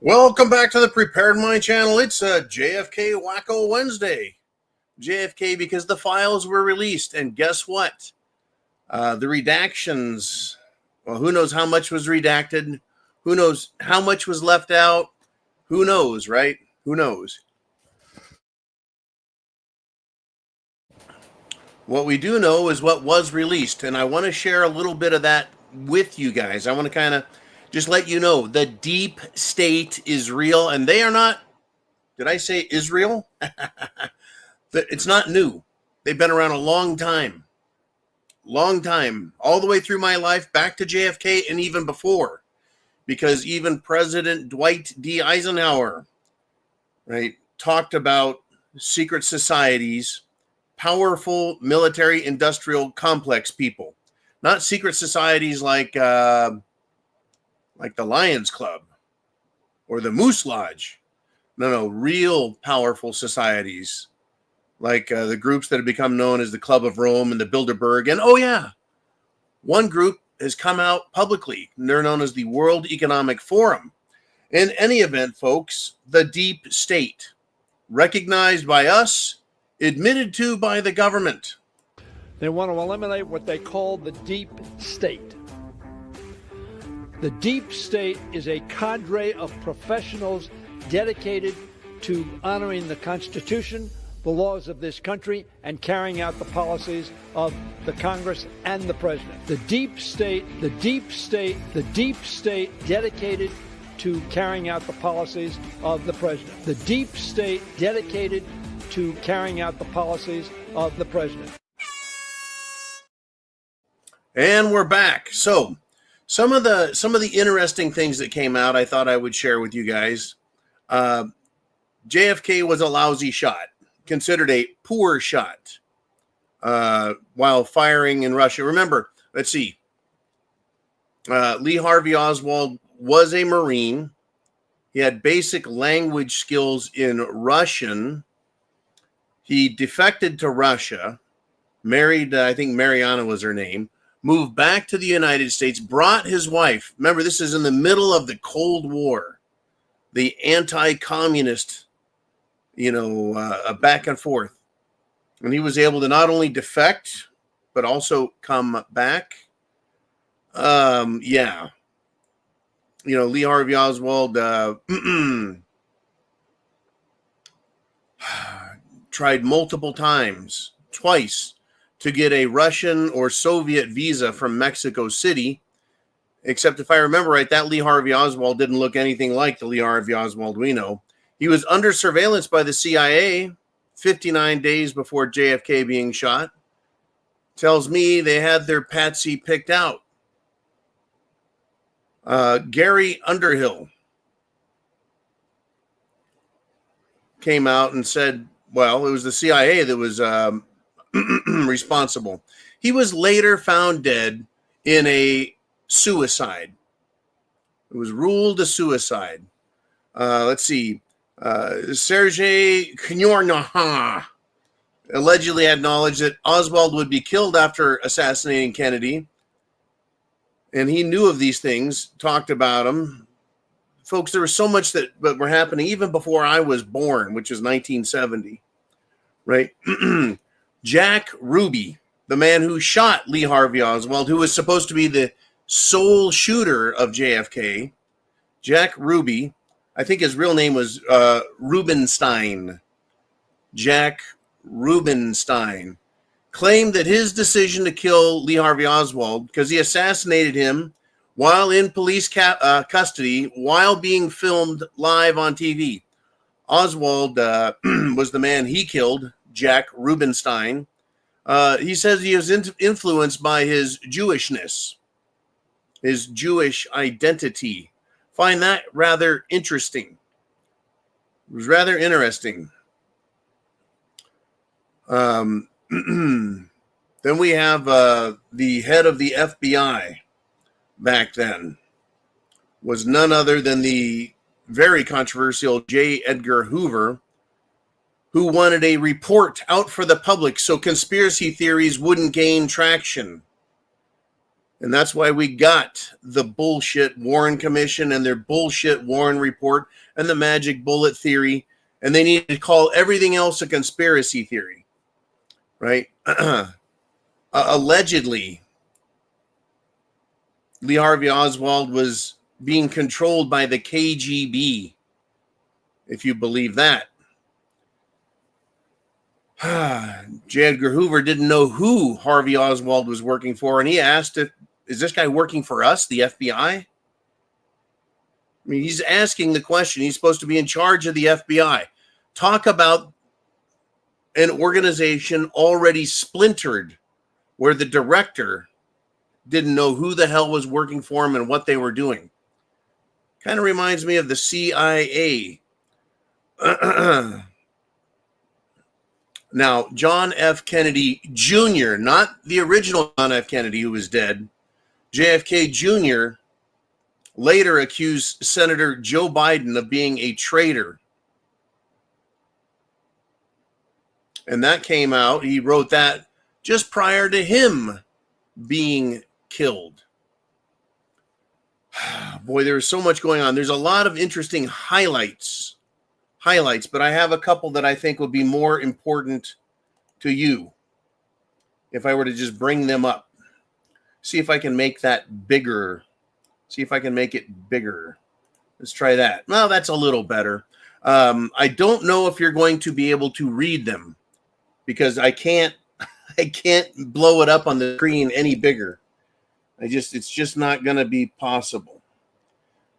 Welcome back to the Prepared Mind channel. It's a JFK Wacko Wednesday. JFK because the files were released. And guess what? The redactions, well, who knows how much was redacted? Who knows how much was left out? Who knows, right? Who knows? What we do know is what was released. And I want to share a little bit of that with you guys. I want to kind of just let you know the deep state is real, and they are not, did I say Israel? It's not new. They've been around a long time, all the way through my life, back to JFK and even before, because even President Dwight D. Eisenhower, right, talked about secret societies, powerful military industrial complex people, not secret societies like the Lions Club or the Moose Lodge. No, real powerful societies like the groups that have become known as the Club of Rome and the Bilderberg. And oh yeah, one group has come out publicly. They're known as the World Economic Forum. In any event, folks, the deep state, recognized by us, admitted to by the government. They want to eliminate what they call the deep state. The deep state is a cadre of professionals dedicated to honoring the Constitution, the laws of this country, and carrying out the policies of the Congress and the President. The deep state dedicated to carrying out the policies of the President. The deep state dedicated to carrying out the policies of the President. And we're back. So some of the interesting things that came out, I thought I would share with you guys. JFK was a lousy shot, considered a poor shot while firing in Russia. Remember, let's see. Lee Harvey Oswald was a Marine. He had basic language skills in Russian. He defected to Russia, married, I think Mariana was her name, moved back to the United States, brought his wife. Remember, this is in the middle of the Cold War, the anti-communist, back and forth. And he was able to not only defect, but also come back. Lee Harvey Oswald tried multiple times, twice, to get a Russian or Soviet visa from Mexico City. Except if I remember right, that Lee Harvey Oswald didn't look anything like the Lee Harvey Oswald we know. He was under surveillance by the CIA 59 days before JFK being shot. Tells me they had their patsy picked out. Gary Underhill came out and said, well, it was the CIA that was responsible. He was later found dead in a suicide. It was ruled a suicide. Let's see. Sergei Knornaha allegedly had knowledge that Oswald would be killed after assassinating Kennedy. And he knew of these things, talked about them. Folks, there was so much that were happening even before I was born, which is 1970, right? Jack Ruby, the man who shot Lee Harvey Oswald, who was supposed to be the sole shooter of JFK, Jack Ruby, I think his real name was Rubenstein. Jack Rubenstein claimed that his decision to kill Lee Harvey Oswald, because he assassinated him while in police custody, while being filmed live on TV. Oswald was the man he killed, Jack Rubenstein. He says he was influenced by his Jewishness, his Jewish identity. Find that rather interesting. It was rather interesting. Then we have the head of the FBI back then was none other than the very controversial J. Edgar Hoover, who wanted a report out for the public so conspiracy theories wouldn't gain traction. And that's why we got the bullshit Warren Commission and their bullshit Warren Report and the magic bullet theory. And they need to call everything else a conspiracy theory, right? Allegedly, Lee Harvey Oswald was being controlled by the KGB, if you believe that. J. Edgar Hoover didn't know who Harvey Oswald was working for, and he asked, is this guy working for us, the FBI? I mean, he's asking the question. He's supposed to be in charge of the FBI. Talk about an organization already splintered where the director didn't know who the hell was working for him and what they were doing. Kind of reminds me of the CIA. Now, John F. Kennedy Jr., not the original John F. Kennedy who was dead, JFK Jr. later accused Senator Joe Biden of being a traitor. And that came out, he wrote that just prior to him being killed. Boy, there's so much going on. There's a lot of interesting highlights, but I have a couple that I think would be more important to you if I were to just bring them up. See if I can make that bigger. See if I can make it bigger. Let's try that. Well, that's a little better. I don't know if you're going to be able to read them because I can't blow it up on the screen any bigger. It's just not going to be possible.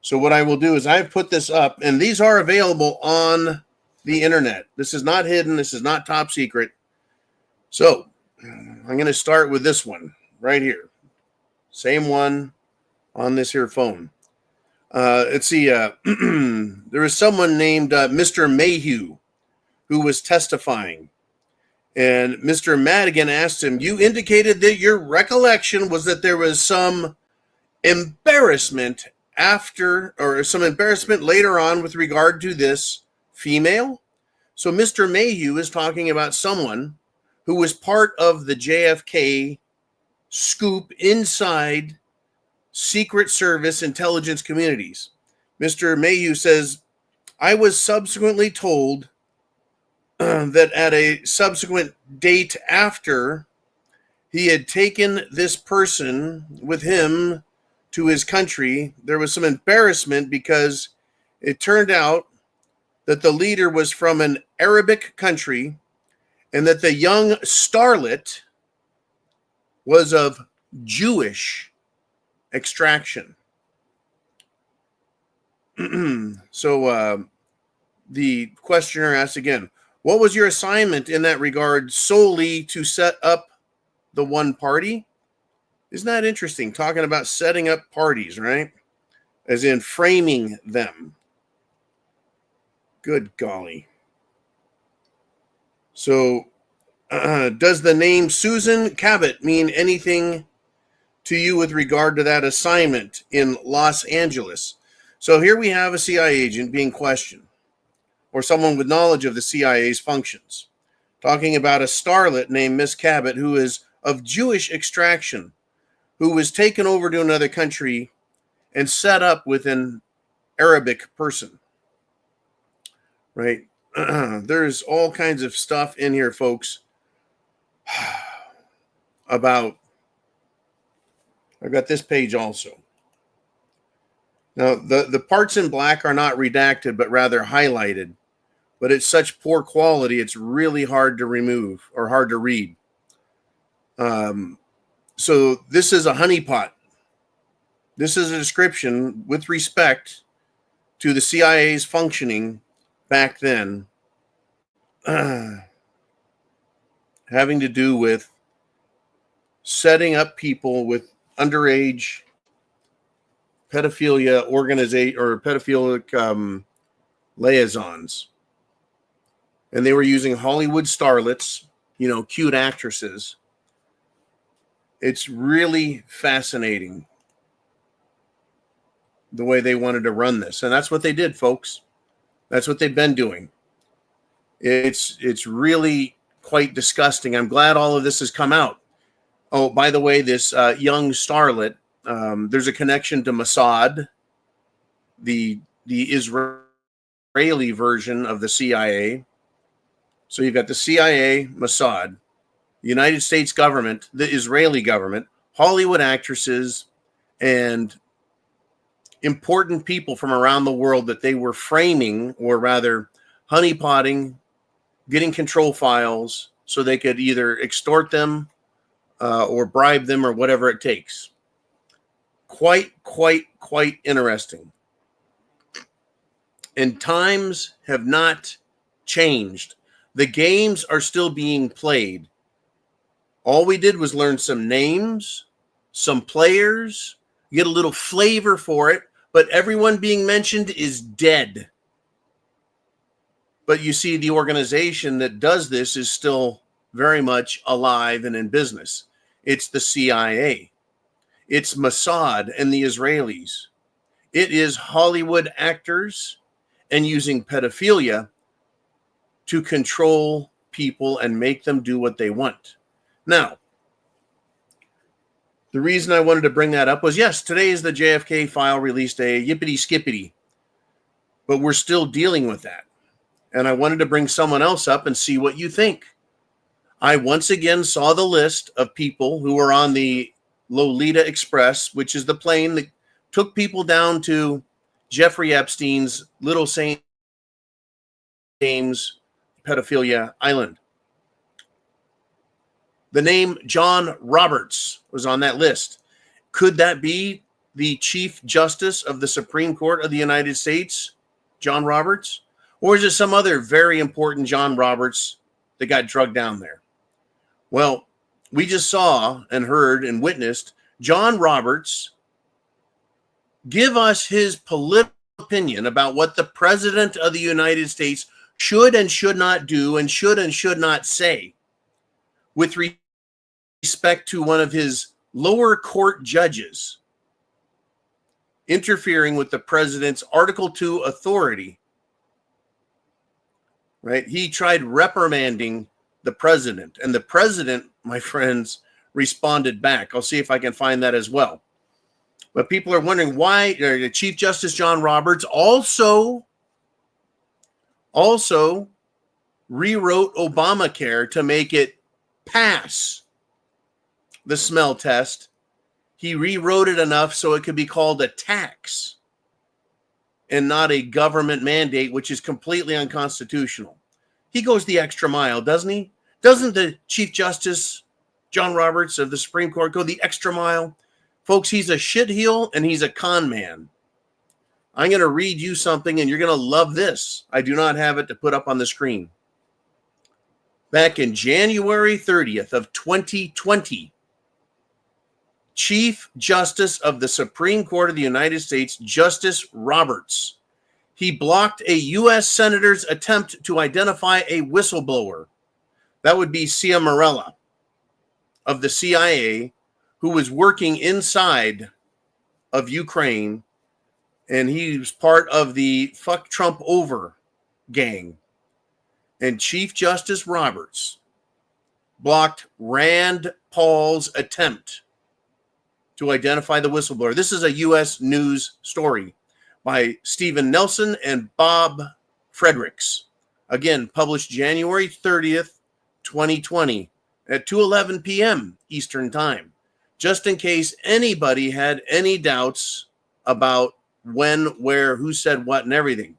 So what I will do is I've put this up, and these are available on the internet. This is not hidden. This is not top secret. So I'm going to start with this one right here. Same one on this here phone. Let's see. There was someone named Mr. Mayhew who was testifying. And Mr. Madigan asked him, you indicated that your recollection was that there was some embarrassment some embarrassment later on with regard to this female. So Mr. Mayhew is talking about someone who was part of the JFK scoop inside Secret Service intelligence communities. Mr. Mayhew says, I was subsequently told that at a subsequent date after he had taken this person with him to his country, there was some embarrassment because it turned out that the leader was from an Arabic country and that the young starlet was of Jewish extraction. So the questioner asked again, what was your assignment in that regard solely to set up the one party? Isn't that interesting? Talking about setting up parties, right? As in framing them. Good golly. So does the name Susan Cabot mean anything to you with regard to that assignment in Los Angeles? So here we have a CIA agent being questioned, or someone with knowledge of the CIA's functions, talking about a starlet named Miss Cabot who is of Jewish extraction, who was taken over to another country and set up with an Arabic person. Right? There's all kinds of stuff in here, folks, about, I've got this page also. Now, the parts in black are not redacted, but rather highlighted. But it's such poor quality, it's really hard to remove or hard to read. So this is a honeypot. This is a description with respect to the CIA's functioning back then, having to do with setting up people with underage pedophilia organization or pedophilic liaisons. And they were using Hollywood starlets, cute actresses. It's really fascinating the way they wanted to run this. And that's what they did, folks. That's what they've been doing. It's really quite disgusting. I'm glad all of this has come out. Oh, by the way, this young starlet, there's a connection to Mossad, the Israeli version of the CIA. So you've got the CIA, Mossad, the United States government, the Israeli government, Hollywood actresses, and important people from around the world that they were framing, or rather honeypotting, getting control files so they could either extort them or bribe them or whatever it takes. Quite interesting. And times have not changed. The games are still being played. All we did was learn some names, some players, get a little flavor for it, but everyone being mentioned is dead. But you see, the organization that does this is still very much alive and in business. It's the CIA. It's Mossad and the Israelis. It is Hollywood actors and using pedophilia to control people and make them do what they want. Now, the reason I wanted to bring that up was, yes, today is the JFK file release day, yippity skippity, but we're still dealing with that. And I wanted to bring someone else up and see what you think. I once again saw the list of people who were on the Lolita Express, which is the plane that took people down to Jeffrey Epstein's Little St. James pedophilia island. The name John Roberts was on that list. Could that be the Chief Justice of the Supreme Court of the United States, John Roberts? Or is it some other very important John Roberts that got drugged down there? Well, we just saw and heard and witnessed John Roberts give us his political opinion about what the President of the United States should and should not do and should not say with respect to one of his lower court judges interfering with the president's Article 2 authority. Right? He tried reprimanding the president, and the president, my friends, responded back. I'll see if I can find that as well. But people are wondering why Chief Justice John Roberts also rewrote Obamacare to make it pass the smell test. He rewrote it enough so it could be called a tax and not a government mandate, which is completely unconstitutional. He goes the extra mile, doesn't he? Doesn't the Chief Justice John Roberts of the Supreme Court go the extra mile? Folks, he's a shitheel and he's a con man. I'm going to read you something and you're going to love this. I do not have it to put up on the screen. Back in January 30th of 2020, Chief Justice of the Supreme Court of the United States, Justice Roberts, he blocked a U.S. senator's attempt to identify a whistleblower. That would be Ciamarella of the CIA, who was working inside of Ukraine, and he was part of the Fuck Trump Over gang. And Chief Justice Roberts blocked Rand Paul's attempt to identify the whistleblower. This is a U.S. news story by Stephen Nelson and Bob Fredericks. Again, published January 30th, 2020 at 2:11 p.m. Eastern Time. Just in case anybody had any doubts about when, where, who said what and everything.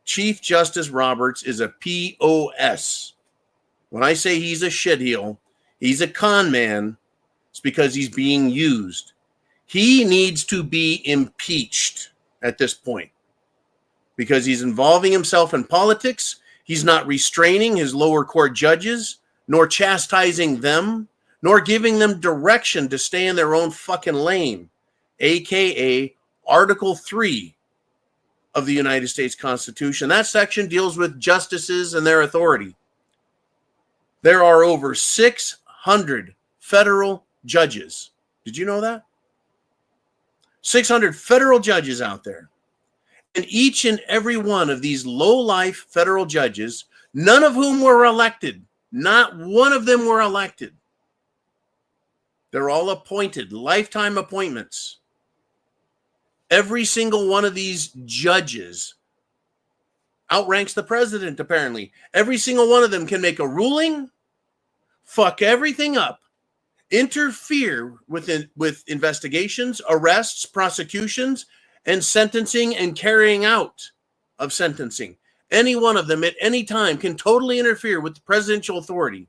Chief Justice Roberts is a POS. When I say he's a shitheel, he's a con man, it's because he's being used. He needs to be impeached at this point because he's involving himself in politics. He's not restraining his lower court judges, nor chastising them, nor giving them direction to stay in their own fucking lane, aka Article 3 of the United States Constitution. That section deals with justices and their authority. There are over 600 federal judges. Did you know that? 600 federal judges out there. And each and every one of these low-life federal judges, none of whom were elected, not one of them were elected, They're all appointed, lifetime appointments. Every single one of these judges outranks the president, apparently. Every single one of them can make a ruling, fuck everything up, interfere with investigations, arrests, prosecutions, and sentencing and carrying out of sentencing. Any one of them at any time can totally interfere with the presidential authority.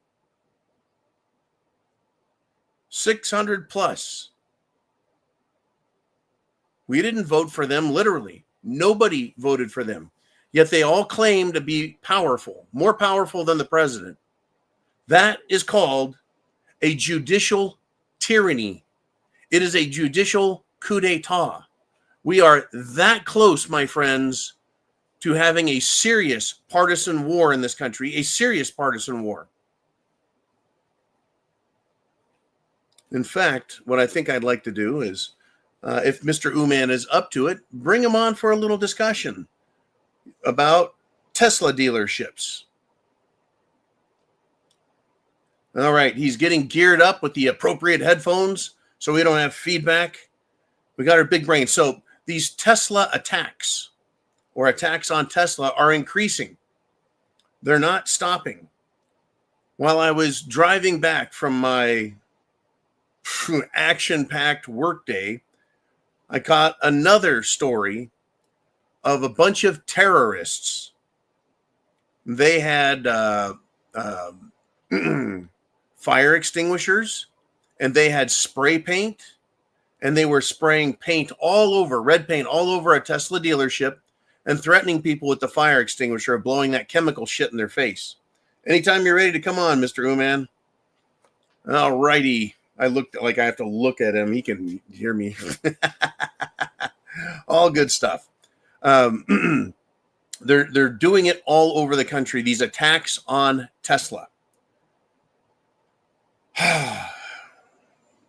600 plus. We didn't vote for them, literally. Nobody voted for them. Yet they all claim to be powerful, more powerful than the president. That is called a judicial tyranny. It is a judicial coup d'etat. We are that close, my friends, to having a serious partisan war in this country, a serious partisan war. In fact, what I think I'd like to do is, if Mr. Uman is up to it, bring him on for a little discussion about Tesla dealerships. All right, he's getting geared up with the appropriate headphones so we don't have feedback. We got our big brain. So these Tesla attacks or attacks on Tesla are increasing. They're not stopping. While I was driving back from my action-packed workday, I caught another story of a bunch of terrorists. They had fire extinguishers, and they had spray paint, and they were spraying paint all over, red paint all over a Tesla dealership, and threatening people with the fire extinguisher of blowing that chemical shit in their face. Anytime you're ready to come on, Mr. Uman. All righty. I looked like I have to look at him. He can hear me. All good stuff. They're doing it all over the country, these attacks on Tesla.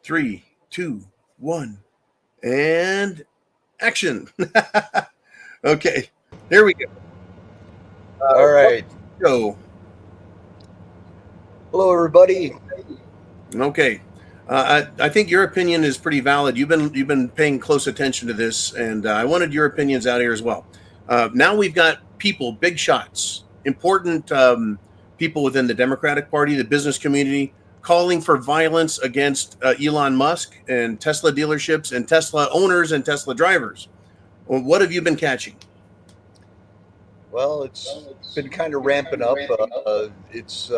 3, 2, 1, and action. Okay, here we go. All right. Go. Hello, everybody. Okay. I think your opinion is pretty valid. You've been paying close attention to this, and I wanted your opinions out here as well. Now we've got people, big shots, important people within the Democratic Party, the business community, calling for violence against Elon Musk and Tesla dealerships and Tesla owners and Tesla drivers. Well, what have you been catching? Well, it's been kind of ramping up. It's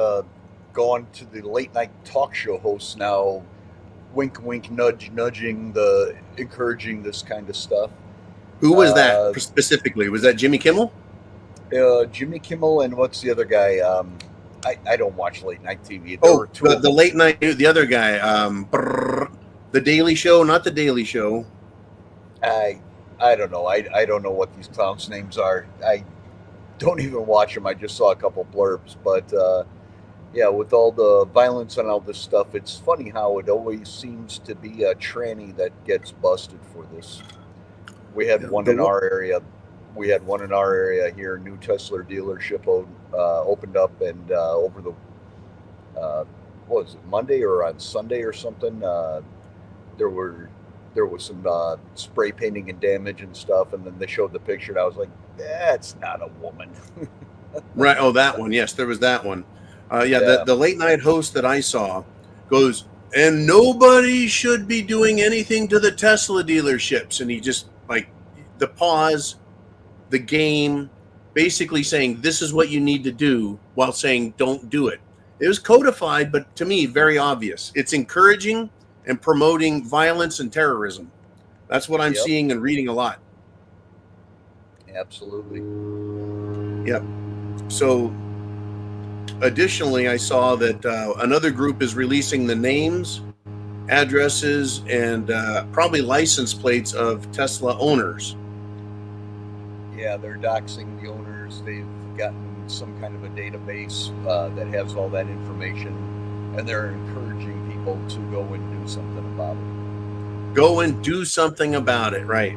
gone to the late night talk show hosts now. Wink, wink, nudge, nudging, encouraging this kind of stuff. Who was that specifically? Was that Jimmy Kimmel? Jimmy Kimmel and what's the other guy? I don't watch late night TV. The late night, the other guy. The Daily Show, not the Daily Show. I don't know. I don't know what these clowns' names are. I don't even watch them. I just saw a couple blurbs, but yeah, with all the violence and all this stuff, it's funny how it always seems to be a tranny that gets busted for this. We had one in our area. We had one in our area here. New Tesla dealership opened up, and over the what was it, Monday or on Sunday or something? There was some spray painting and damage and stuff, and then they showed the picture, and I was like, "That's not a woman." Right. Oh, that one. Yes, there was that one. The late night host that I saw goes, and nobody should be doing anything to the Tesla dealerships. And he just, like, the pause, the game, basically saying this is what you need to do while saying don't do it. It was codified, but to me, very obvious. It's encouraging and promoting violence and terrorism. That's what I'm seeing and reading a lot. Absolutely. Yep. So additionally, I saw that another group is releasing the names, addresses, and probably license plates of Tesla owners. Yeah, they're doxing the owners. They've gotten some kind of a database that has all that information, and they're encouraging people to go and do something about it. Go and do something about it, right?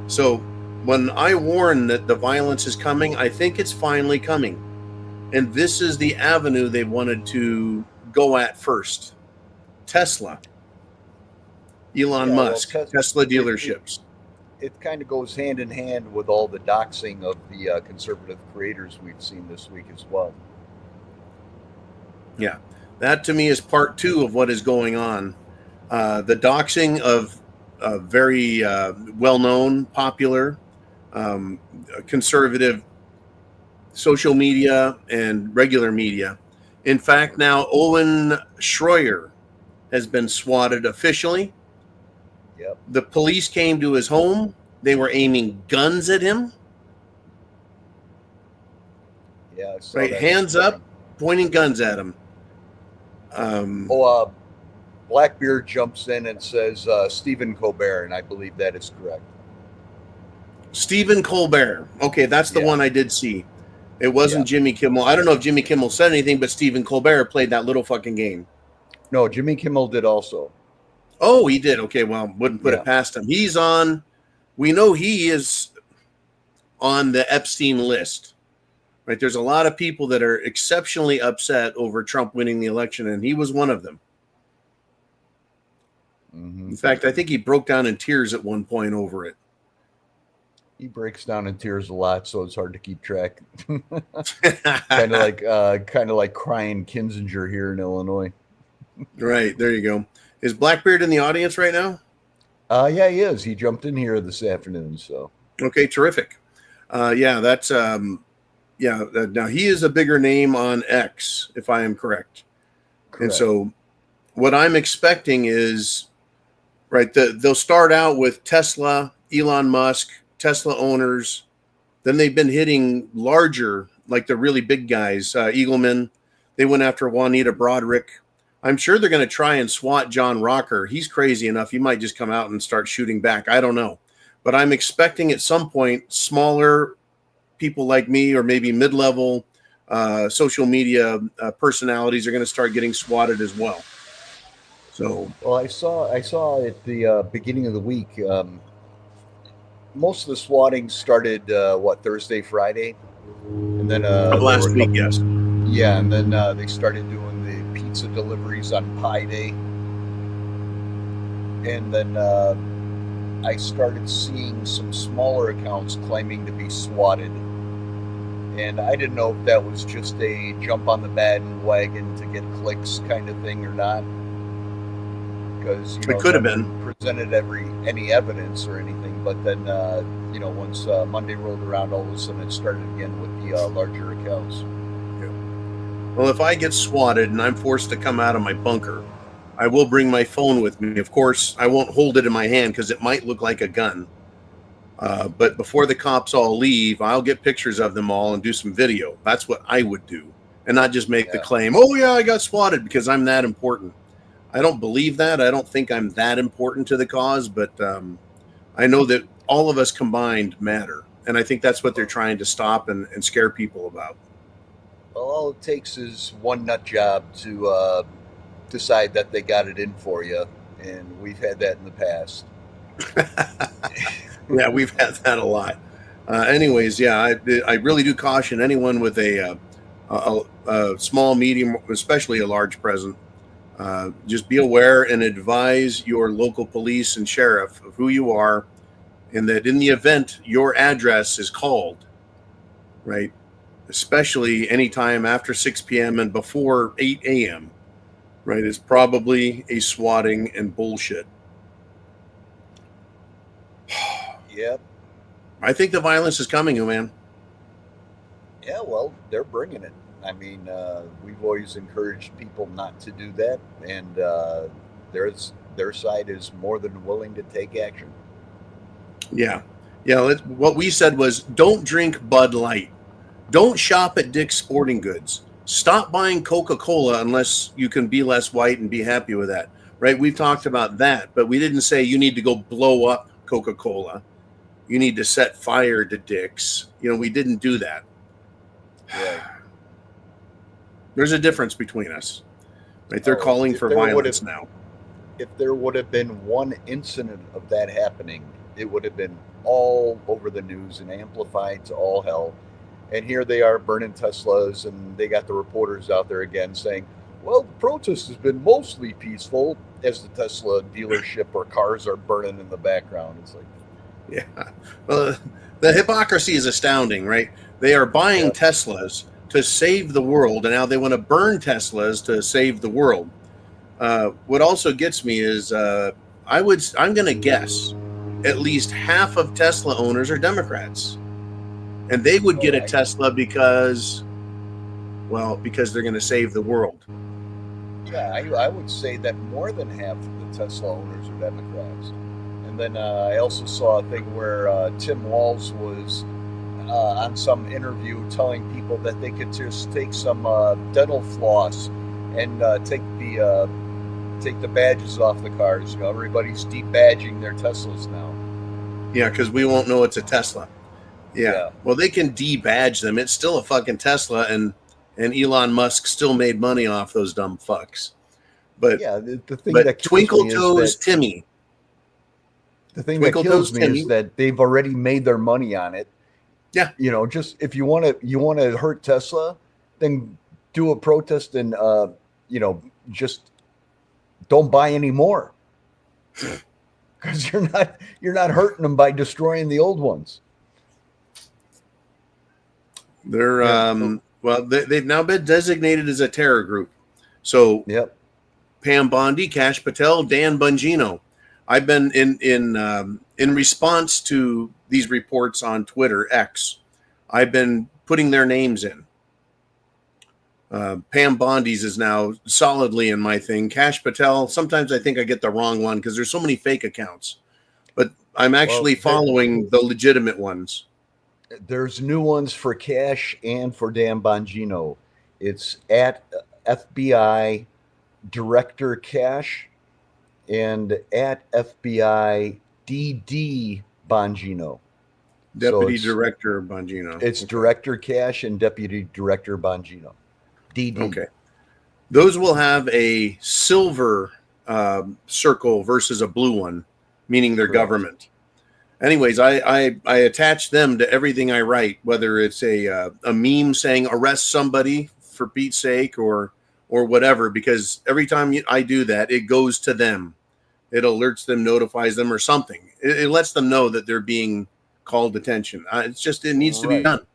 So when I warn that the violence is coming, I think it's finally coming. And this is the avenue they wanted to go at first. Tesla. Elon Yeah, well, Musk, Tesla dealerships. it kind of goes hand in hand with all the doxing of the conservative creators we've seen this week as well. Yeah, that to me is part two of what is going on. The doxing of very well-known, popular um, conservative social media and regular media. In fact, now Owen Schroyer has been swatted officially. Yep. The police came to his home. They were aiming guns at him. Yeah, I saw Right, that hands this morning. up, pointing guns at him. Blackbeard jumps in and says Stephen Colbert, and I believe that is correct. Stephen Colbert. Okay, that's the Yeah. one I did see. It wasn't Jimmy Kimmel. I don't know if Jimmy Kimmel said anything, but Stephen Colbert played that little fucking game. No, Jimmy Kimmel did also. Oh, he did. Okay, well, wouldn't put it past him. He's on. We know he is on the Epstein list. Right? There's a lot of people that are exceptionally upset over Trump winning the election, and he was one of them. Mm-hmm. In fact, I think he broke down in tears at one point over it. He breaks down in tears a lot, so it's hard to keep track. kind of like crying Kinzinger here in Illinois. Right, there you go. Is Blackbeard in the audience right now? Yeah, he is. He jumped in here this afternoon. So okay, terrific. Yeah, that's now he is a bigger name on X, if I am correct. And so, what I'm expecting is, right, they'll start out with Tesla, Elon Musk, Tesla owners. Then they've been hitting larger, like the really big guys. Eagleman. They went after Juanita Broderick. I'm sure they're going to try and swat John Rocker. He's crazy enough. He might just come out and start shooting back. I don't know. But I'm expecting at some point smaller people like me or maybe mid-level social media personalities are going to start getting swatted as well. So, well, I saw at the beginning of the week, most of the swatting started Thursday, Friday, and then of last week, yes. Yeah, and then they started doing the pizza deliveries on Pi Day, and then I started seeing some smaller accounts claiming to be swatted, and I didn't know if that was just a jump on the bandwagon to get clicks kind of thing or not, because it could have been presented any evidence or anything. But then once Monday rolled around, all of a sudden it started again with the larger accounts. Well, if I get swatted and I'm forced to come out of my bunker, I will bring my phone with me. Of course, I won't hold it in my hand because it might look like a gun. But before the cops all leave, I'll get pictures of them all and do some video. That's what I would do. And not just make the claim, oh, yeah, I got swatted because I'm that important. I don't believe that. I don't think I'm that important to the cause. But I know that all of us combined matter. And I think that's what they're trying to stop and scare people about. Well, all it takes is one nut job to decide that they got it in for you, and we've had that in the past. Yeah, we've had that a lot. Anyways, yeah, I really do caution anyone with a small, medium, especially a large present. Just be aware and advise your local police and sheriff of who you are, and that in the event your address is called, right, especially anytime after 6 p.m. and before 8 a.m., right, is probably a swatting and bullshit. Yep. I think the violence is coming, man. Yeah, well, they're bringing it. I mean, we've always encouraged people not to do that, and their side is more than willing to take action. Yeah. What we said was, don't drink Bud Light. Don't shop at Dick's Sporting Goods. Stop buying Coca-Cola unless you can be less white and be happy with that, right? We've talked about that, but we didn't say you need to go blow up Coca-Cola. You need to set fire to Dick's. We didn't do that. Right. There's a difference between us, right? They're calling for violence now. If there would have been one incident of that happening, it would have been all over the news and amplified to all hell. And here they are burning Teslas, and they got the reporters out there again saying, Well, the protest has been mostly peaceful as the Tesla dealership or cars are burning in the background. It's like, Yeah. Well, the hypocrisy is astounding, right? They are buying yeah, Teslas to save the world, and now they want to burn Teslas to save the world. What also gets me is I'm going to guess at least half of Tesla owners are Democrats, and they would get oh, a Tesla because they're going to save the world. I would say that more than half of the Tesla owners are Democrats. And then I also saw a thing where Tim Walz was on some interview telling people that they could just take some dental floss and take the badges off the cars. You know, everybody's debadging their Teslas now. Yeah, because we won't know it's a Tesla. Yeah. Well, they can debadge them. It's still a fucking Tesla, and Elon Musk still made money off those dumb fucks. But Yeah, the thing but that kills Twinkle me is Toes that Timmy. the thing that Twinkle kills Toes me is Timmy. that they've already made their money on it. Yeah. You know, just if you want to hurt Tesla, then do a protest and just don't buy any more. Because you're not hurting them by destroying the old ones. They're they've now been designated as a terror group. So Yep. Pam Bondi, Cash Patel, Dan Bongino. I've been in response to these reports on Twitter X. I've been putting their names in. Pam Bondi's is now solidly in my thing. Cash Patel, sometimes I think I get the wrong one because there's so many fake accounts. But I'm actually following the legitimate ones. There's new ones for Cash and for Dan Bongino. It's at FBI Director Cash and at FBI DD Bongino. Deputy Director Bongino. It's okay. Director Cash and Deputy Director Bongino. DD. Okay. Those will have a silver circle versus a blue one, meaning they're government. Anyways, I attach them to everything I write, whether it's a meme saying arrest somebody for Pete's sake or whatever, because every time I do that, it goes to them. It alerts them, notifies them, or something. It lets them know that they're being called attention. It needs to be done.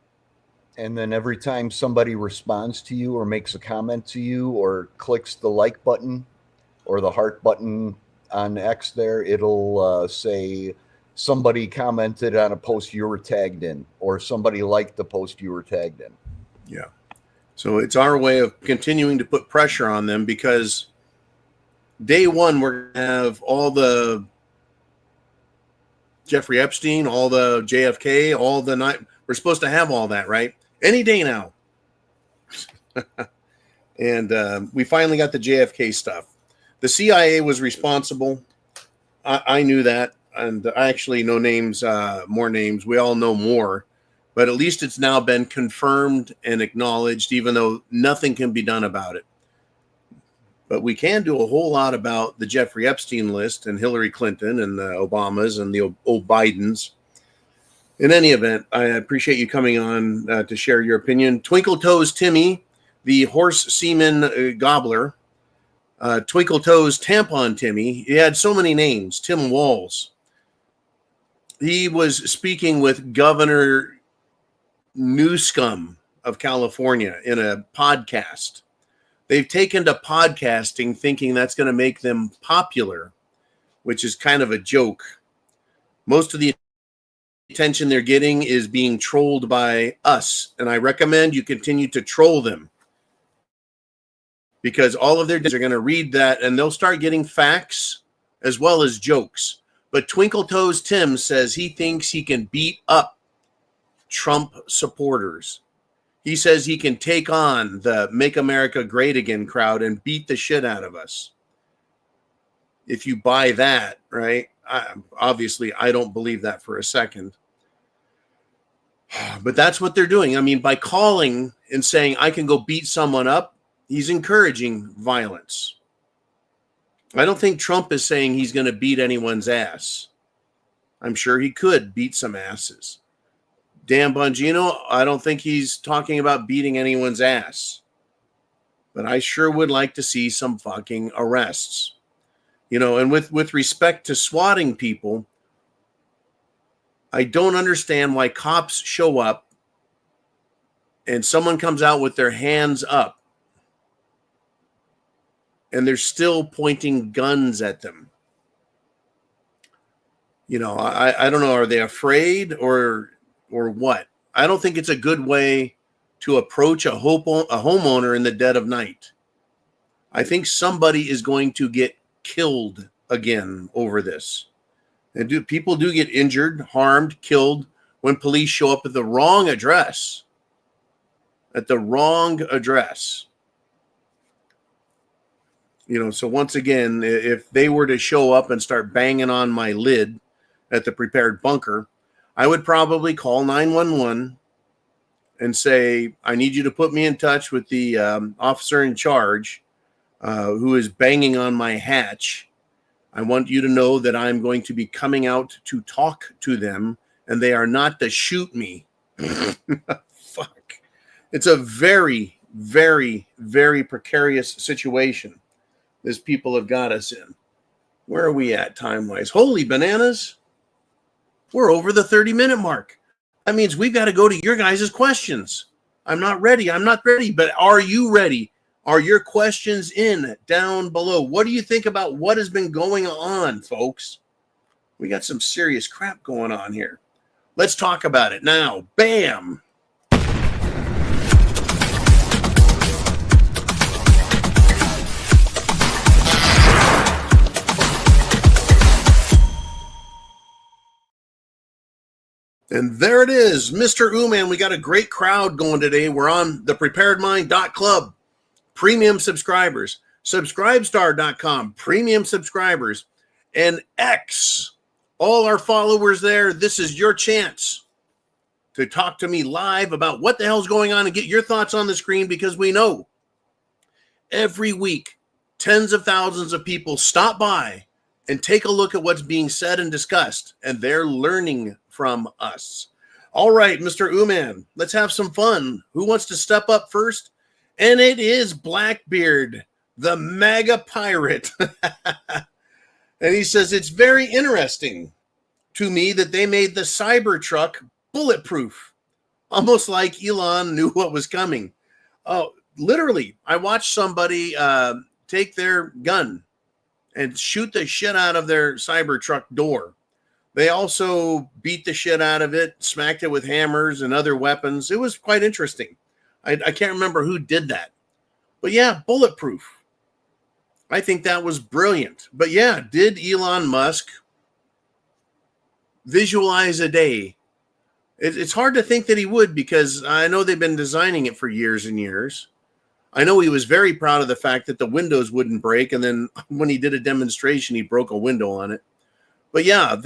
And then every time somebody responds to you or makes a comment to you or clicks the like button or the heart button on X there, it'll say somebody commented on a post you were tagged in or somebody liked the post you were tagged in. Yeah. So it's our way of continuing to put pressure on them because day one, we're going to have all the Jeffrey Epstein, all the JFK, all the night. We're supposed to have all that, right? Any day now. And we finally got the JFK stuff. The CIA was responsible. I knew that. And I actually know names, more names. We all know more. But at least it's now been confirmed and acknowledged, even though nothing can be done about it. But we can do a whole lot about the Jeffrey Epstein list and Hillary Clinton and the Obamas and the old Bidens. In any event, I appreciate you coming on to share your opinion. Twinkle Toes Timmy, the horse semen gobbler. Twinkle Toes Tampon Timmy. He had so many names. Tim Walz. He was speaking with Governor Newscum of California in a podcast. They've taken to podcasting thinking that's going to make them popular, which is kind of a joke. Most of the attention they're getting is being trolled by us, and I recommend you continue to troll them because all of their are going to read that and they'll start getting facts as well as jokes. But Twinkle Toes Tim says he thinks he can beat up Trump supporters. He says he can take on the Make America Great Again crowd and beat the shit out of us. If you buy that, right? Obviously, I don't believe that for a second. But that's what they're doing. I mean, by calling and saying, I can go beat someone up, he's encouraging violence. I don't think Trump is saying he's going to beat anyone's ass. I'm sure he could beat some asses. Dan Bongino, I don't think he's talking about beating anyone's ass. but I sure would like to see some fucking arrests. And with respect to swatting people, I don't understand why cops show up and someone comes out with their hands up and they're still pointing guns at them. I don't know. Are they afraid or what? I don't think it's a good way to approach a homeowner in the dead of night. I think somebody is going to get killed again over this. And people do get injured, harmed, killed when police show up at the wrong address. At the wrong address. So once again, if they were to show up and start banging on my lid at the prepared bunker, I would probably call 911 and say, I need you to put me in touch with the officer in charge who is banging on my hatch. I want you to know that I'm going to be coming out to talk to them, and they are not to shoot me. Fuck. It's a very, very, very precarious situation these people have got us in. Where are we at time-wise? Holy bananas. We're over the 30-minute mark. That means we've got to go to your guys' questions. I'm not ready, but are you ready? Are your questions in down below? What do you think about what has been going on, folks? We got some serious crap going on here. Let's talk about it now. Bam! And there it is, Mr. Ooman. We got a great crowd going today. We're on thepreparedmind.club. Premium subscribers. Subscribestar.com. Premium subscribers. And X. All our followers there. This is your chance to talk to me live about what the hell's going on and get your thoughts on the screen, because we know every week tens of thousands of people stop by and take a look at what's being said and discussed, and they're learning from us. All right, Mr. Ooman, let's have some fun. Who wants to step up first? And it is Blackbeard, the MAGA pirate. And he says, it's very interesting to me that they made the Cybertruck bulletproof, almost like Elon knew what was coming. Oh, literally, I watched somebody take their gun and shoot the shit out of their Cybertruck door. They also beat the shit out of it, smacked it with hammers and other weapons. It was quite interesting. I can't remember who did that. But yeah, bulletproof. I think that was brilliant. But yeah, did Elon Musk visualize a day? It's hard to think that he would, because I know they've been designing it for years and years. I know he was very proud of the fact that the windows wouldn't break, and then when he did a demonstration, he broke a window on it. But yeah,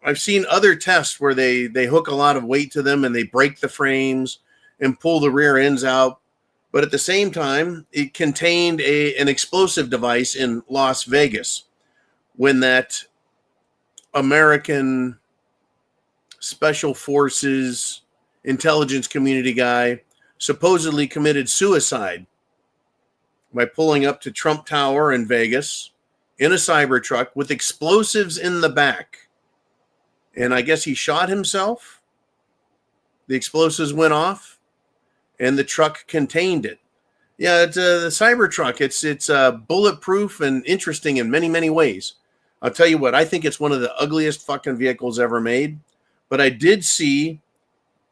I've seen other tests where they hook a lot of weight to them and they break the frames and pull the rear ends out. But at the same time, it contained an explosive device in Las Vegas when that American Special Forces intelligence community guy supposedly committed suicide by pulling up to Trump Tower in Vegas in a Cybertruck with explosives in the back. And I guess he shot himself. The explosives went off and the truck contained it. Yeah, it's the Cybertruck. It's bulletproof and interesting in many, many ways. I'll tell you what, I think it's one of the ugliest fucking vehicles ever made. But I did see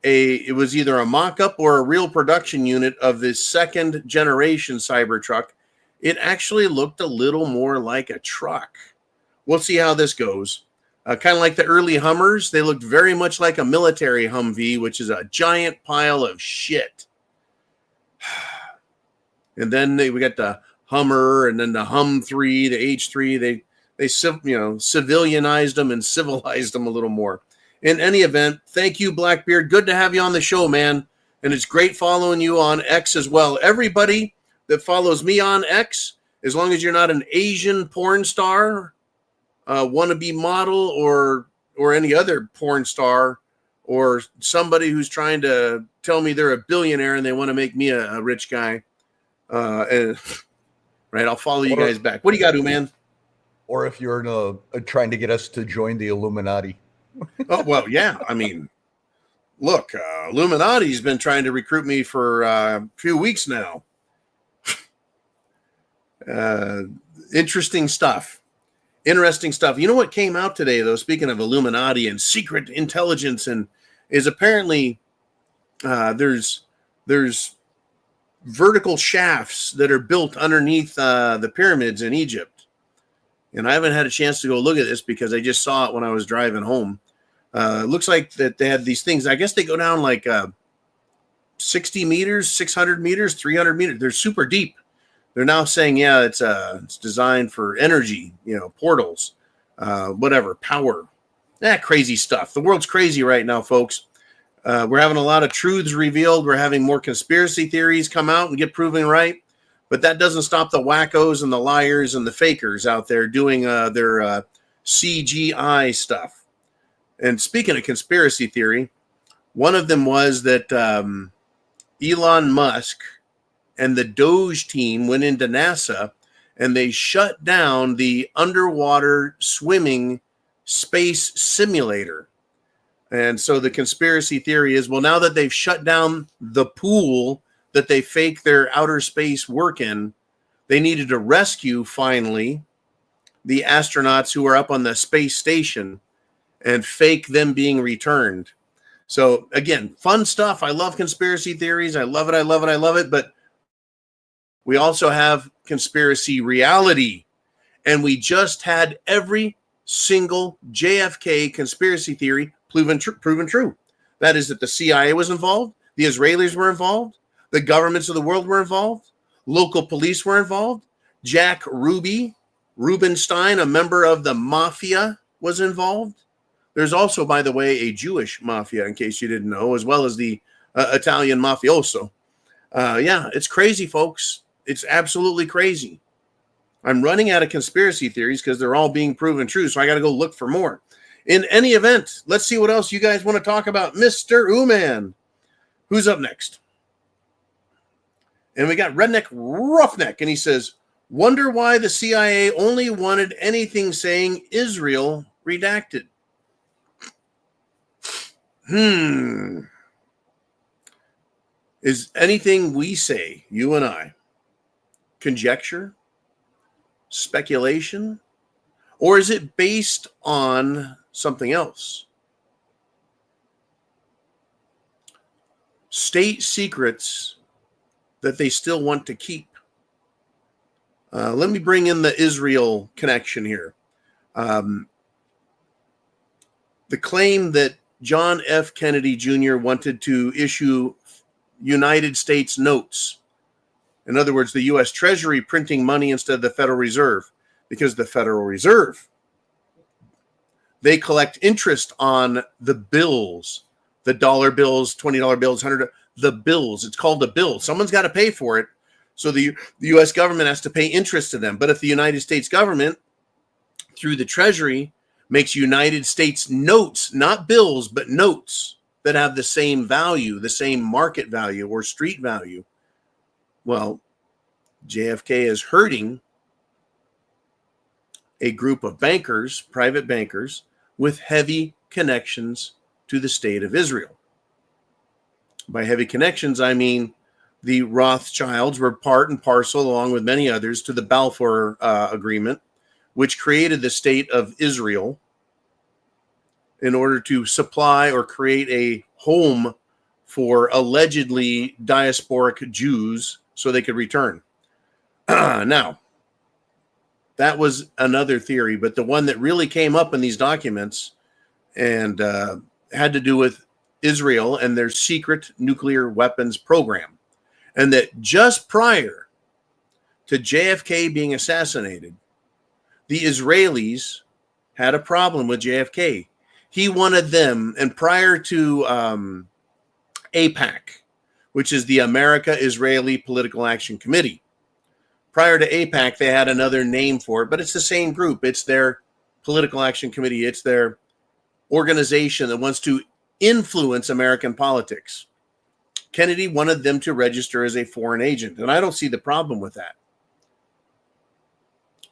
it was either a mock-up or a real production unit of this second generation Cybertruck. It actually looked a little more like a truck. We'll see how this goes. Kind of like the early Hummers. They looked very much like a military Humvee, which is a giant pile of shit. And then we got the Hummer, and then the Hum 3, the H3. They civilianized them and civilized them a little more. In any event, thank you, Blackbeard. Good to have you on the show, man. And it's great following you on X as well. Everybody that follows me on X, as long as you're not an Asian porn star, wannabe model, or any other porn star, or somebody who's trying to tell me they're a billionaire and they want to make me a rich guy, And right, I'll follow you guys back. What do you got, man? Or if you're trying to get us to join the Illuminati. Oh, well, yeah. I mean, look, Illuminati's been trying to recruit me for a few weeks now. Interesting stuff. Interesting stuff. You know what came out today, though, speaking of Illuminati and secret intelligence, and is apparently there's vertical shafts that are built underneath the pyramids in Egypt. And I haven't had a chance to go look at this because I just saw it when I was driving home. It looks like that they had these things. I guess they go down like 60 meters, 600 meters, 300 meters. They're super deep. They're now saying, yeah, it's designed for energy, portals, whatever, power. Crazy stuff. The world's crazy right now, folks. We're having a lot of truths revealed. We're having more conspiracy theories come out and get proven right. But that doesn't stop the wackos and the liars and the fakers out there doing their CGI stuff. And speaking of conspiracy theory, one of them was that Elon Musk and the Doge team went into NASA and they shut down the underwater swimming space simulator. And so the conspiracy theory is, well, now that they've shut down the pool that they fake their outer space work in, they needed to rescue, finally, the astronauts who are up on the space station and fake them being returned. So, again, fun stuff. I love conspiracy theories. I love it. I love it. I love it. But we also have conspiracy reality. And we just had every single JFK conspiracy theory proven true. That is that the CIA was involved, the Israelis were involved, the governments of the world were involved, local police were involved, Jack Rubenstein, a member of the mafia, was involved. There's also, by the way, a Jewish mafia, in case you didn't know, as well as the Italian mafioso. It's crazy, folks. It's absolutely crazy. I'm running out of conspiracy theories because they're all being proven true, so I got to go look for more. In any event, let's see what else you guys want to talk about. Mr. Uman, who's up next? And we got Redneck Roughneck, and he says, wonder why the CIA only wanted anything saying Israel redacted. Is anything we say, you and I, conjecture, speculation, or is it based on something else? State secrets that they still want to keep. Let me bring in the Israel connection here. The claim that John F. Kennedy Jr. wanted to issue United States notes. In other words, the U.S. Treasury printing money instead of the Federal Reserve, because the Federal Reserve, they collect interest on the bills, the dollar bills, $20 bills, the bills. It's called a bill. Someone's got to pay for it. So the U.S. government has to pay interest to them. But if the United States government, through the Treasury, makes United States notes, not bills, but notes that have the same value, the same market value or street value, well, JFK is hurting a group of bankers, private bankers, with heavy connections to the state of Israel. By heavy connections, I mean the Rothschilds were part and parcel, along with many others, to the Balfour Agreement, which created the state of Israel in order to supply or create a home for allegedly diasporic Jews so they could return. Now, that was another theory, but the one that really came up in these documents and had to do with Israel and their secret nuclear weapons program. And that just prior to JFK being assassinated, the Israelis had a problem with JFK. He wanted them, and prior to AIPAC, which is the America-Israeli Political Action Committee, prior to AIPAC, they had another name for it, but it's the same group. It's their Political Action Committee. It's their organization that wants to influence American politics. Kennedy wanted them to register as a foreign agent, and I don't see the problem with that.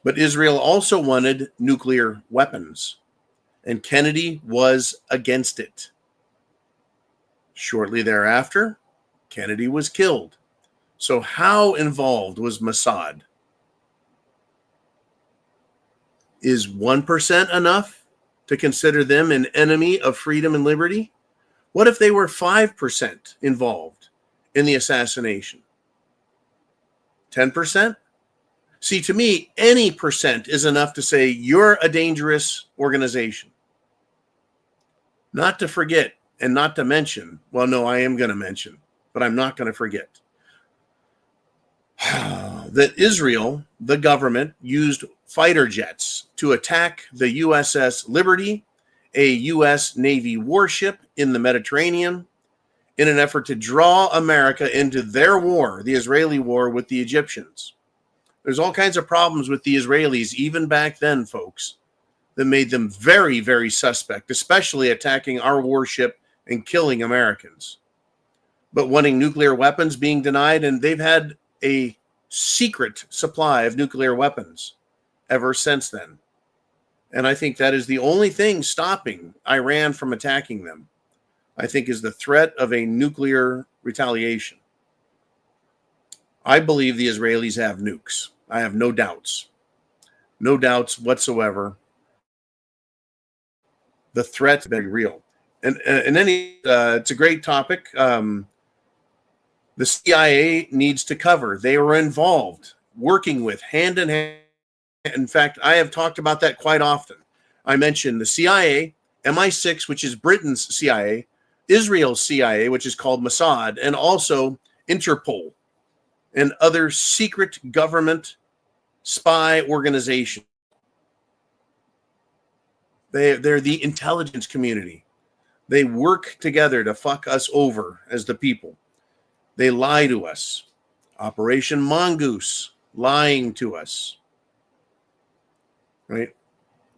But Israel also wanted nuclear weapons, and Kennedy was against it. Shortly thereafter, Kennedy was killed. So how involved was Mossad? Is 1% enough to consider them an enemy of freedom and liberty? What if they were 5% involved in the assassination? 10%? See, to me, any percent is enough to say you're a dangerous organization. Not to forget and not to mention, well, no, I am going to mention, but I'm not going to forget that Israel, the government, used fighter jets to attack the USS Liberty, a U.S. Navy warship in the Mediterranean, in an effort to draw America into their war, the Israeli war with the Egyptians. There's all kinds of problems with the Israelis, even back then, folks, that made them very, very suspect, especially attacking our warship and killing Americans. But wanting nuclear weapons being denied, and they've had a secret supply of nuclear weapons ever since then. And I think that is the only thing stopping Iran from attacking them, I think, is the threat of a nuclear retaliation. I believe the Israelis have nukes. I have no doubts. No doubts whatsoever. The threat is very real. And it's a great topic. The CIA needs to cover. They were involved, working with, hand in hand. In fact, I have talked about that quite often. I mentioned the CIA, MI6, which is Britain's CIA, Israel's CIA, which is called Mossad, and also Interpol and other secret government spy organizations. They're the intelligence community. They work together to fuck us over as the people. They lie to us. Operation Mongoose, lying to us. Right?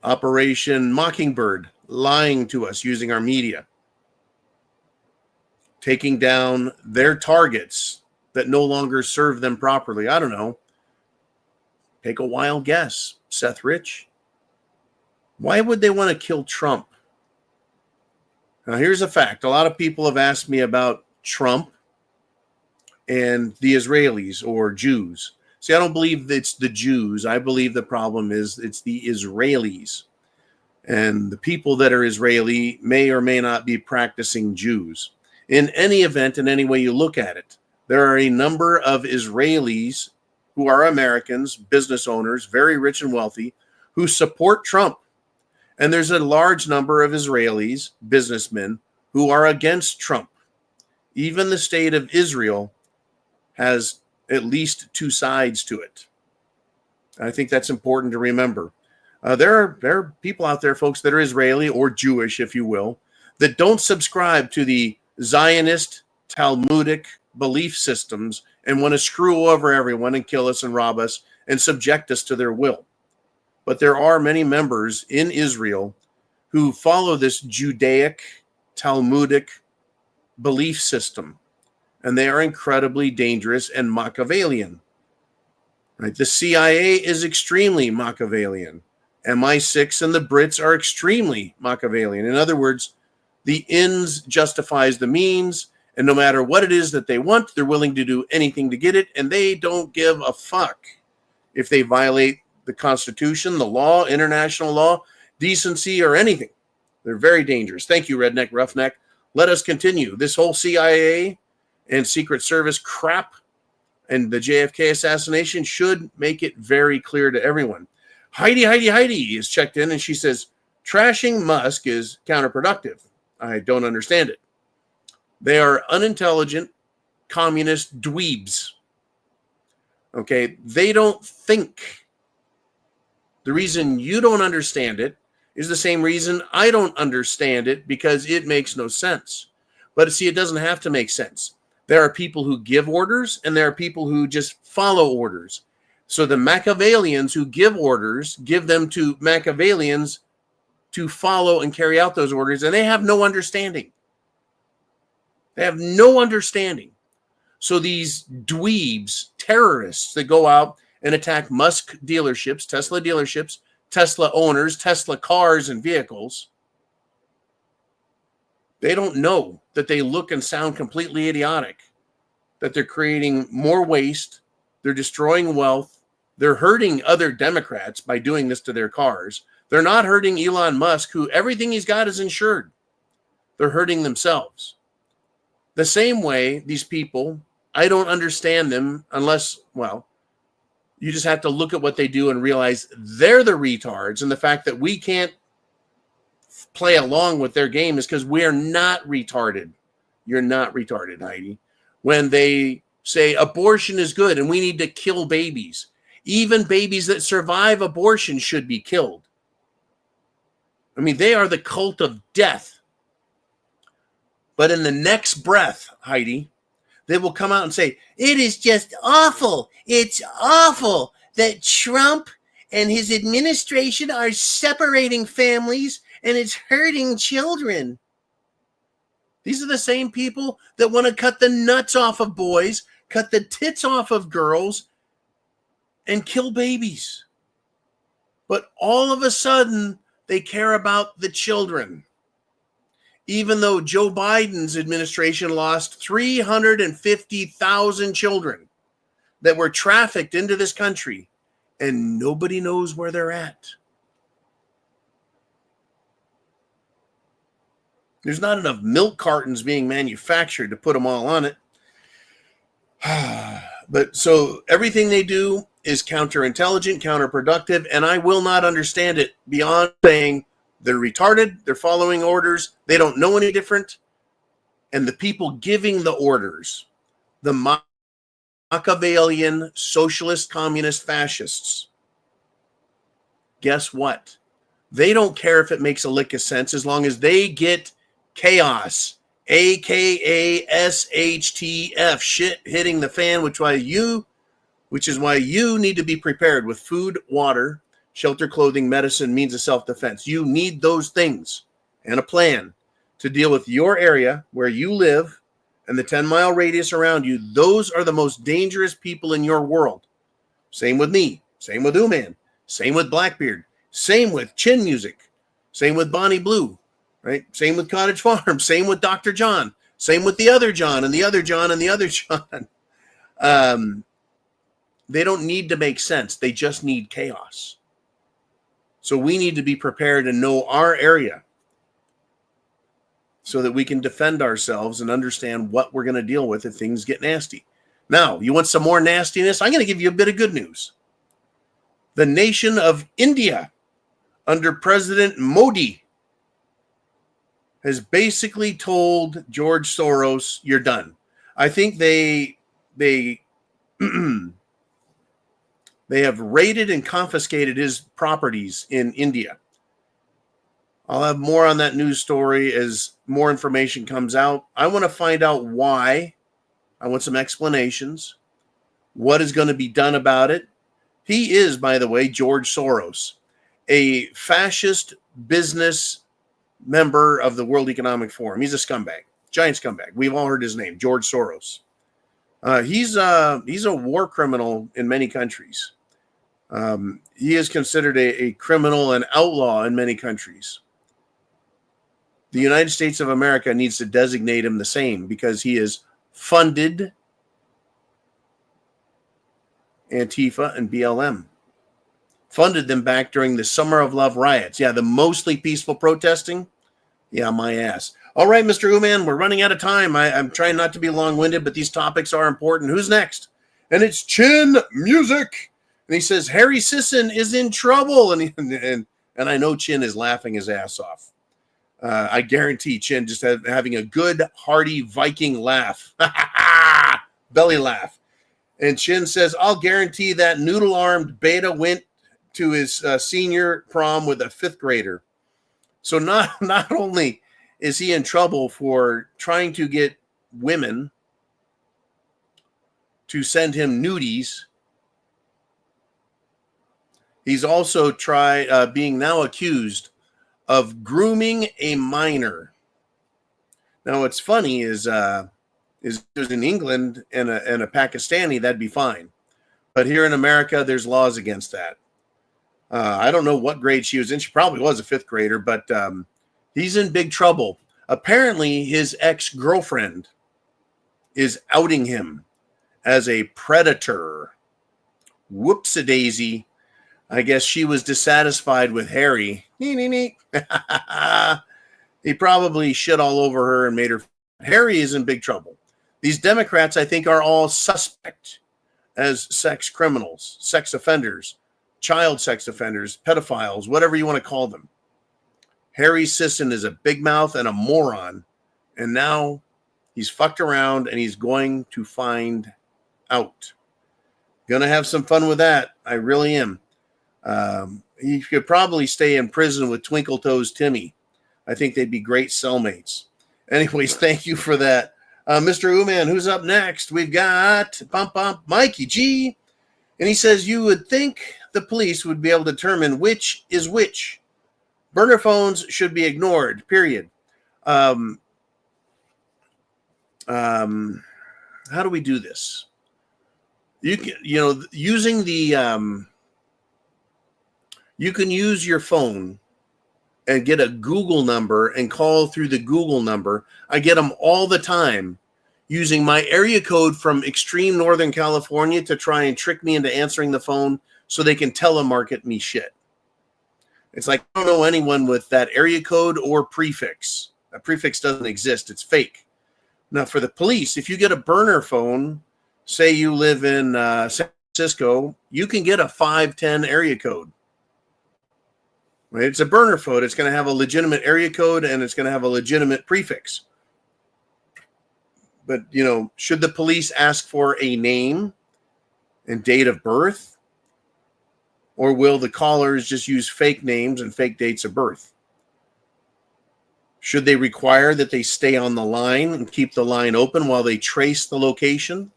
Operation Mockingbird, lying to us using our media. Taking down their targets that no longer serve them properly. I don't know. Take a wild guess. Seth Rich. Why would they want to kill Trump? Now, here's a fact. A lot of people have asked me about Trump and the Israelis or Jews. See, I don't believe it's the Jews. I believe the problem is it's the Israelis. And the people that are Israeli may or may not be practicing Jews. In any event, in any way you look at it, there are a number of Israelis who are Americans, business owners, very rich and wealthy, who support Trump. And there's a large number of Israelis, businessmen, who are against Trump. Even the state of Israel has at least two sides to it. I think that's important to remember. There are people out there, folks, that are Israeli or Jewish, if you will, that don't subscribe to the Zionist, Talmudic belief systems and want to screw over everyone and kill us and rob us and subject us to their will. But there are many members in Israel who follow this Judaic, Talmudic belief system, and they are incredibly dangerous and Machiavellian. Right? The CIA is extremely Machiavellian. MI6 and the Brits are extremely Machiavellian. In other words, the ends justifies the means, and no matter what it is that they want, they're willing to do anything to get it, and they don't give a fuck if they violate the Constitution, the law, international law, decency, or anything. They're very dangerous. Thank you, Redneck Roughneck. Let us continue. This whole CIA and Secret Service crap and the JFK assassination should make it very clear to everyone. Heidi is checked in, and she says, trashing Musk is counterproductive. I don't understand it. They are unintelligent, communist dweebs. Okay, they don't think. The reason you don't understand it is the same reason I don't understand it, because it makes no sense. But see, it doesn't have to make sense. There are people who give orders, and there are people who just follow orders. So the Machiavellians who give orders give them to Machiavellians to follow and carry out those orders, and they have no understanding. They have no understanding. So these dweebs, terrorists that go out and attack Musk dealerships, Tesla owners, Tesla cars and vehicles, they don't know that they look and sound completely idiotic, that they're creating more waste, they're destroying wealth, they're hurting other Democrats by doing this to their cars. They're not hurting Elon Musk, who everything he's got is insured. They're hurting themselves. The same way, these people, I don't understand them unless, well, you just have to look at what they do and realize they're the retards. And the fact that we can't play along with their game is because we're not retarded. You're not retarded, Heidi. When they say abortion is good and we need to kill babies, even babies that survive abortion should be killed. I mean, they are the cult of death. But in the next breath, Heidi, they will come out and say, it is just awful. It's awful that Trump and his administration are separating families and it's hurting children. These are the same people that want to cut the nuts off of boys, cut the tits off of girls, and kill babies. But all of a sudden, they care about the children. Even though Joe Biden's administration lost 350,000 children that were trafficked into this country, and nobody knows where they're at. There's not enough milk cartons being manufactured to put them all on it. But so everything they do is counterintelligent, counterproductive, and I will not understand it beyond saying they're retarded, they're following orders, they don't know any different, and the people giving the orders, the Machiavellian socialist, communist, fascists, guess what? They don't care if it makes a lick of sense as long as they get chaos, aka SHTF, shit hitting the fan, which is why you need to be prepared with food, water, shelter, clothing, medicine, means of self-defense. You need those things and a plan to deal with your area where you live and the 10-mile radius around you. Those are the most dangerous people in your world. Same with me. Same with Uman. Same with Blackbeard. Same with Chin Music. Same with Bonnie Blue. Right? Same with Cottage Farm. Same with Dr. John. Same with the other John and the other John and the other John. They don't need to make sense. They just need chaos. So we need to be prepared and know our area so that we can defend ourselves and understand what we're going to deal with if things get nasty. Now, you want some more nastiness? I'm going to give you a bit of good news. The nation of India, under President Modi, has basically told George Soros, you're done. I think they have raided and confiscated his properties in India. I'll have more on that news story as more information comes out. I want to find out why. I want some explanations. What is going to be done about it? He is, by the way, George Soros, a fascist business member of the World Economic Forum. He's a scumbag, giant scumbag. We've all heard his name, George Soros. He's a war criminal in many countries. He is considered a criminal and outlaw in many countries. The United States of America needs to designate him the same because he has funded Antifa and BLM. Funded them back during the Summer of Love riots. Yeah, the mostly peaceful protesting. Yeah, my ass. All right, Mr. Uman, we're running out of time. I'm trying not to be long-winded, but these topics are important. Who's next? And it's Chin Music. And he says, Harry Sisson is in trouble. And I know Chin is laughing his ass off. I guarantee Chin just having a good, hearty Viking laugh. Belly laugh. And Chin says, I'll guarantee that noodle-armed beta went to his senior prom with a fifth grader. So not only is he in trouble for trying to get women to send him nudies, he's also being now accused of grooming a minor. Now, what's funny is if it was in England and a Pakistani, that'd be fine. But here in America, there's laws against that. I don't know what grade she was in. She probably was a fifth grader, but he's in big trouble. Apparently, his ex-girlfriend is outing him as a predator. Whoops-a-daisy. I guess she was dissatisfied with Harry. He probably shit all over her and made her. Harry is in big trouble. These Democrats, I think, are all suspect as sex criminals, sex offenders, child sex offenders, pedophiles, whatever you want to call them. Harry Sisson is a big mouth and a moron. And now he's fucked around and he's going to find out. Gonna have some fun with that. I really am. He could probably stay in prison with Twinkle Toes Timmy. I think they'd be great cellmates. Anyways, thank you for that. Mr. Uman, who's up next? We've got Mikey G. And he says, you would think the police would be able to determine which is which. Burner phones should be ignored, period. How do we do this? Using the you can use your phone and get a Google number and call through the Google number. I get them all the time using my area code from extreme Northern California to try and trick me into answering the phone so they can telemarket me shit. It's like, I don't know anyone with that area code or prefix. That prefix doesn't exist. It's fake. Now, for the police, if you get a burner phone, say you live in San Francisco, you can get a 510 area code. Right? It's a burner phone. It's going to have a legitimate area code and it's going to have a legitimate prefix. But, should the police ask for a name and date of birth? Or will the callers just use fake names and fake dates of birth? Should they require that they stay on the line and keep the line open while they trace the location?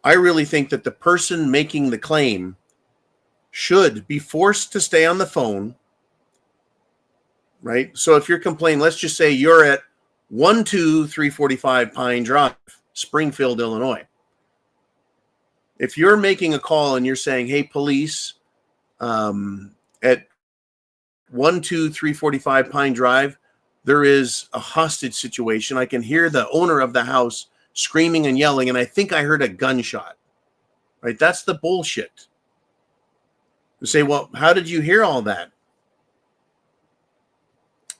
I really think that the person making the claim should be forced to stay on the phone, right? So if you're complaining, let's just say you're at 12345 Pine Drive, Springfield, Illinois. If you're making a call and you're saying, hey, police, at 12345 Pine Drive, there is a hostage situation. I can hear the owner of the house screaming and yelling, and I think I heard a gunshot. Right? That's the bullshit. You say, well, how did you hear all that?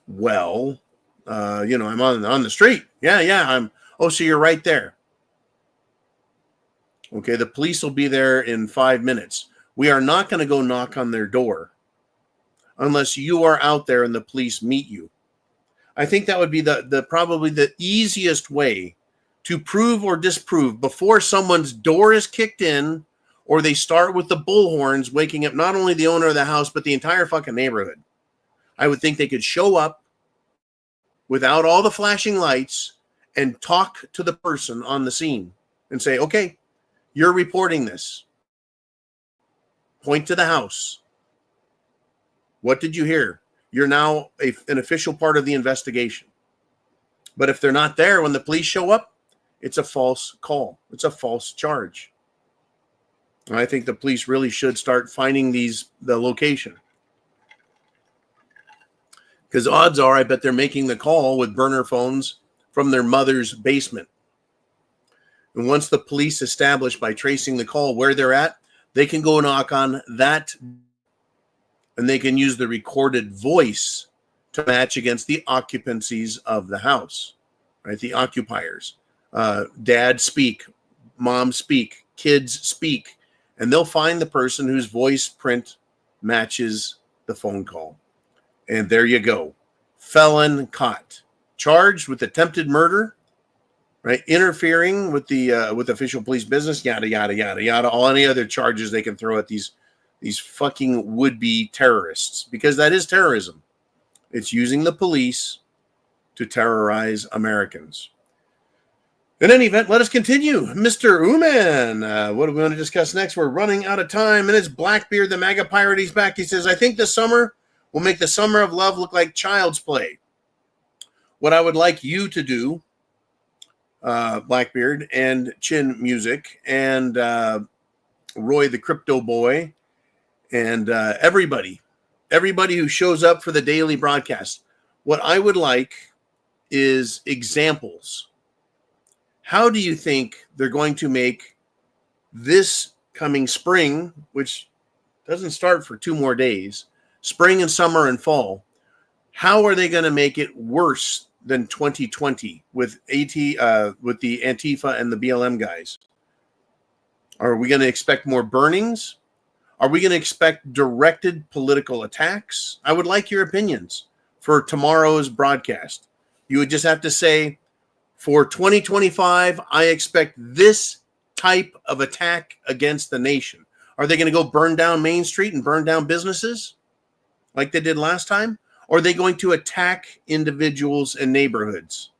Well, I'm on the street. Yeah. So you're right there. Okay, the police will be there in 5 minutes. We are not going to go knock on their door unless you are out there and the police meet you. I think that would be the probably the easiest way to prove or disprove before someone's door is kicked in or they start with the bullhorns waking up not only the owner of the house but the entire fucking neighborhood. I would think they could show up without all the flashing lights and talk to the person on the scene and say, okay, you're reporting this. Point to the house. What did you hear? You're now an official part of the investigation. But if they're not there when the police show up, it's a false call. It's a false charge. And I think the police really should start finding the location. Because odds are, I bet they're making the call with burner phones from their mother's basement. And once the police establish by tracing the call where they're at, they can go knock on that and they can use the recorded voice to match against the occupancies of the house, right? The occupiers. Dad speak, mom speak, kids speak, and they'll find the person whose voice print matches the phone call. And there you go. Felon caught. Charged with attempted murder, right? Interfering with the with official police business, yada, yada, yada, yada. All any other charges they can throw at these fucking would-be terrorists, because that is terrorism. It's using the police to terrorize Americans. In any event, let us continue. Mr. Uman, what do we want to discuss next? We're running out of time, and it's Blackbeard, the MAGA pirate. He's back. He says, I think this summer will make the summer of love look like child's play. what I would like you to do, Blackbeard and Chin Music and Roy the Crypto Boy and everybody who shows up for the daily broadcast, what I would like is examples. How do you think they're going to make this coming spring, which doesn't start for 2 more days, spring and summer and fall, how are they going to make it worse than 2020 with with the Antifa and the BLM guys? Are we going to expect more burnings? Are we going to expect directed political attacks? I would like your opinions for tomorrow's broadcast. You would just have to say, for 2025, I expect this type of attack against the nation. Are they going to go burn down Main Street and burn down businesses like they did last time? Or are they going to attack individuals and neighborhoods?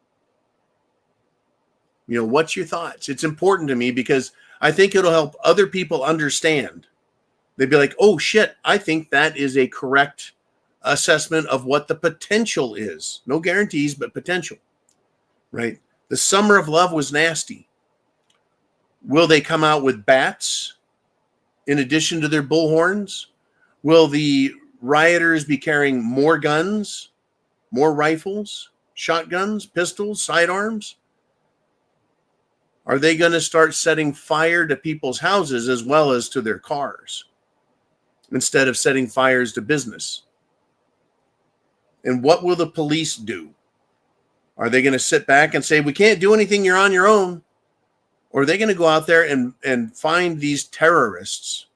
You know, what's your thoughts? It's important to me because I think it'll help other people understand. They'd be like, oh shit, I think that is a correct assessment of what the potential is. No guarantees, but potential, right? The summer of love was nasty. Will they come out with bats in addition to their bullhorns? Will the rioters be carrying more guns, more rifles, shotguns, pistols, sidearms? Are they going to start setting fire to people's houses as well as to their cars instead of setting fires to business? And what will the police do? Are they going to sit back and say, we can't do anything, you're on your own? Or are they going to go out there and find these terrorists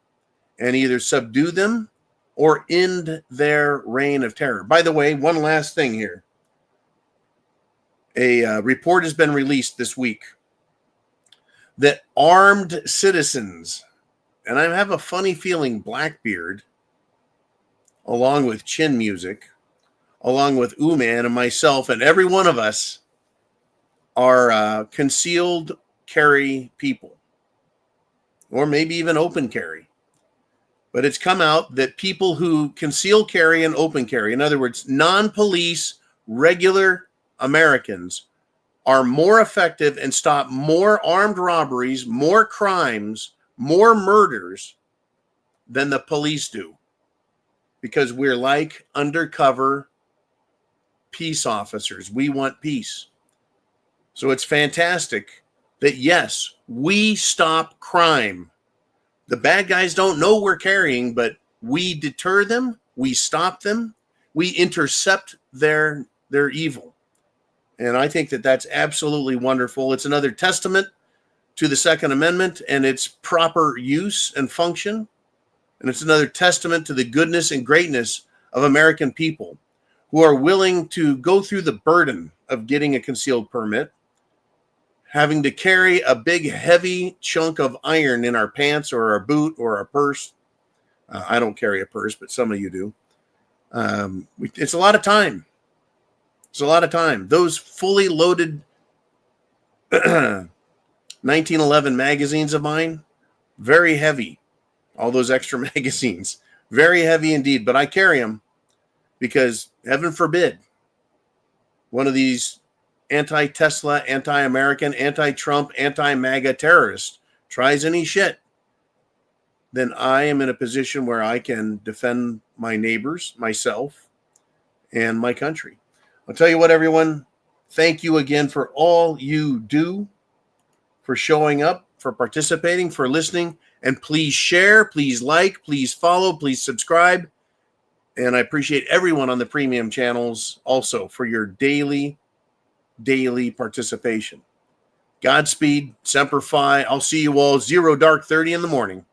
and either subdue them or end their reign of terror? By the way, one last thing here. A report has been released this week that armed citizens, and I have a funny feeling Blackbeard, along with Chin Music, along with Ooman and myself and every one of us, are concealed carry people, or maybe even open carry. But it's come out that people who conceal carry and open carry, in other words, non-police, regular Americans, are more effective and stop more armed robberies, more crimes, more murders than the police do. Because we're like undercover peace officers. We want peace. So it's fantastic that, yes, we stop crime. The bad guys don't know we're carrying, but we deter them, we stop them, we intercept their evil. And I think that that's absolutely wonderful. It's another testament to the Second Amendment and its proper use and function. And it's another testament to the goodness and greatness of American people who are willing to go through the burden of getting a concealed permit, having to carry a big, heavy chunk of iron in our pants or our boot or our purse. I don't carry a purse, but some of you do. It's a lot of time. It's a lot of time. Those fully loaded 1911 magazines of mine, very heavy. All those extra magazines, very heavy indeed. But I carry them because, heaven forbid, one of these anti-Tesla, anti-American, anti-Trump, anti-MAGA terrorists tries any shit, then I am in a position where I can defend my neighbors, myself, and my country. I'll tell you what, everyone, thank you again for all you do, for showing up, for participating, for listening, and please share, please like, please follow, please subscribe. And I appreciate everyone on the premium channels also for your daily participation. Godspeed, Semper Fi. I'll see you all 0 dark 30 in the morning.